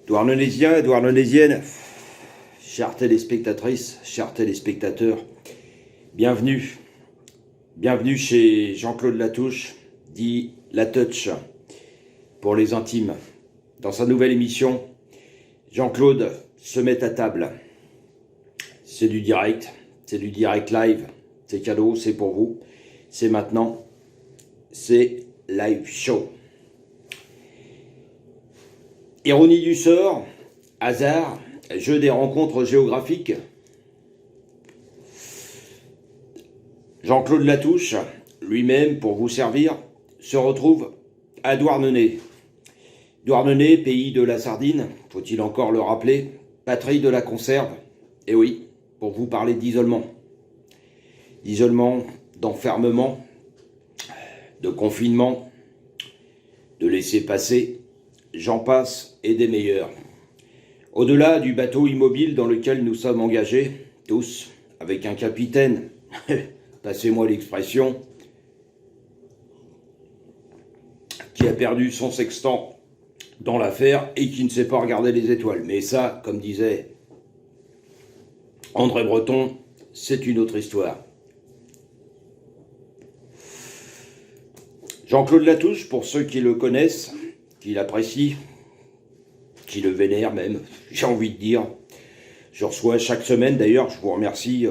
Douarnenésien, douarnennésienne, chères téléspectatrices, chers téléspectateurs, bienvenue. Bienvenue chez Jean-Claude Latouche, dit La Touch, pour les intimes. Dans sa nouvelle émission, Jean-Claude se met à table. C'est du direct live, c'est cadeau, c'est pour vous, c'est maintenant, c'est live show. Ironie du sort, hasard, jeu des rencontres géographiques. Jean-Claude Latouche, lui-même, pour vous servir, se retrouve à Douarnenez. Douarnenez, pays de la sardine, faut-il encore le rappeler, patrie de la conserve, et oui, pour vous parler d'isolement. D'isolement, d'enfermement, de confinement, de laisser passer, j'en passe et des meilleurs. Au-delà du bateau immobile dans lequel nous sommes engagés, tous, avec un capitaine, passez-moi l'expression, qui a perdu son sextant dans l'affaire et qui ne sait pas regarder les étoiles. Mais ça, comme disait André Breton, c'est une autre histoire. Jean-Claude Latouche, pour ceux qui le connaissent, qui l'apprécient, qui le vénèrent même, j'ai envie de dire. Je reçois chaque semaine, d'ailleurs, je vous remercie,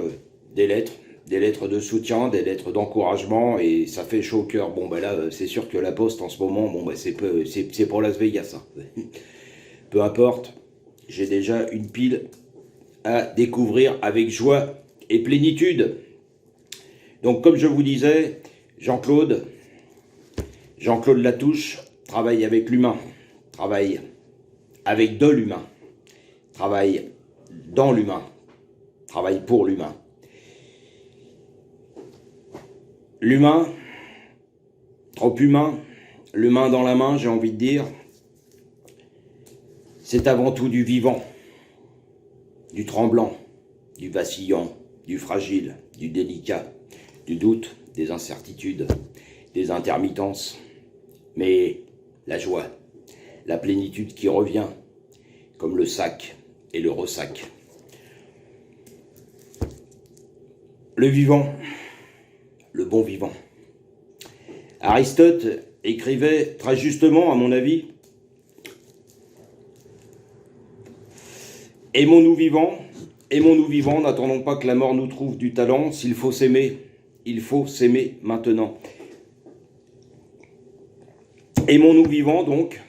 des lettres de soutien, des lettres d'encouragement, et ça fait chaud au cœur. Bon, ben là, c'est sûr que la Poste, en ce moment, bon, ben c'est pour Las Vegas, hein. Peu importe, j'ai déjà une pile à découvrir avec joie et plénitude. Donc, comme je vous disais, Jean-Claude Latouche travaille avec l'humain, travaille avec de l'humain, travaille dans l'humain, travaille pour l'humain. L'humain, trop humain, l'humain dans la main, j'ai envie de dire, c'est avant tout du vivant, du tremblant, du vacillant, du fragile, du délicat, du doute, des incertitudes, des intermittences, mais la joie, la plénitude qui revient, comme le sac et le ressac. Le vivant, le bon vivant. Aristote écrivait très justement, à mon avis, « Aimons-nous vivants, n'attendons pas que la mort nous trouve du talent, s'il faut s'aimer, il faut s'aimer maintenant. » Aimons-nous vivants, donc.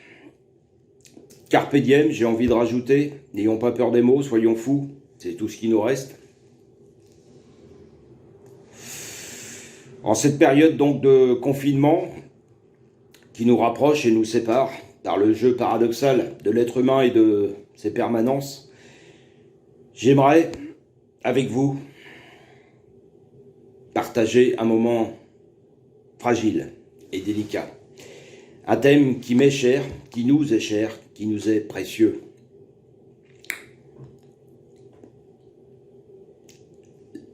Carpe diem, j'ai envie de rajouter, n'ayons pas peur des mots, soyons fous, c'est tout ce qui nous reste. En cette période donc de confinement qui nous rapproche et nous sépare par le jeu paradoxal de l'être humain et de ses permanences, j'aimerais, avec vous, partager un moment fragile et délicat. Un thème qui m'est cher, qui nous est cher, qui nous est précieux.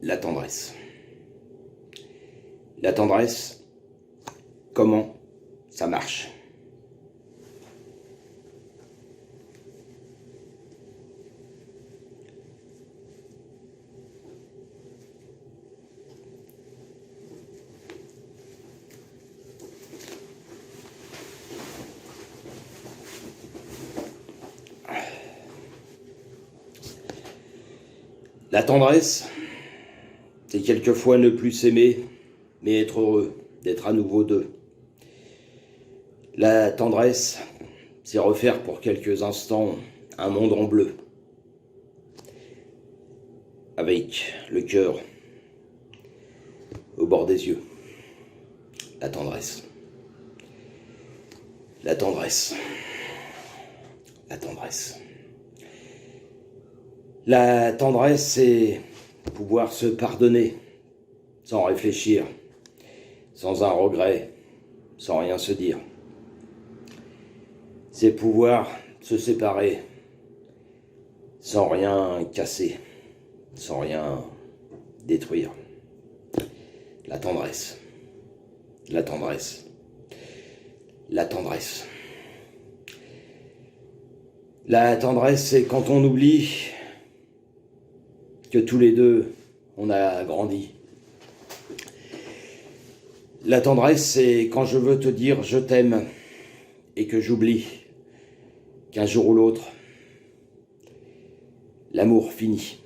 La tendresse. La tendresse, comment ça marche? La tendresse, c'est quelquefois ne plus s'aimer, mais être heureux d'être à nouveau deux. La tendresse, c'est refaire pour quelques instants un monde en bleu, avec le cœur au bord des yeux. La tendresse. La tendresse. La tendresse. La tendresse, c'est pouvoir se pardonner sans réfléchir, sans un regret, sans rien se dire. C'est pouvoir se séparer sans rien casser, sans rien détruire. La tendresse. La tendresse. La tendresse. La tendresse, c'est quand on oublie que tous les deux, on a grandi. La tendresse, c'est quand je veux te dire je t'aime et que j'oublie qu'un jour ou l'autre, l'amour finit.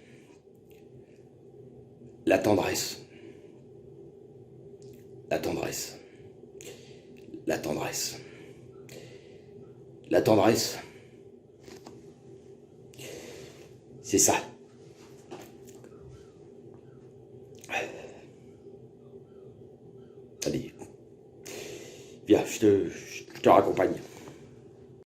La tendresse. La tendresse. La tendresse. La tendresse. C'est ça. Allez, viens, je te raccompagne.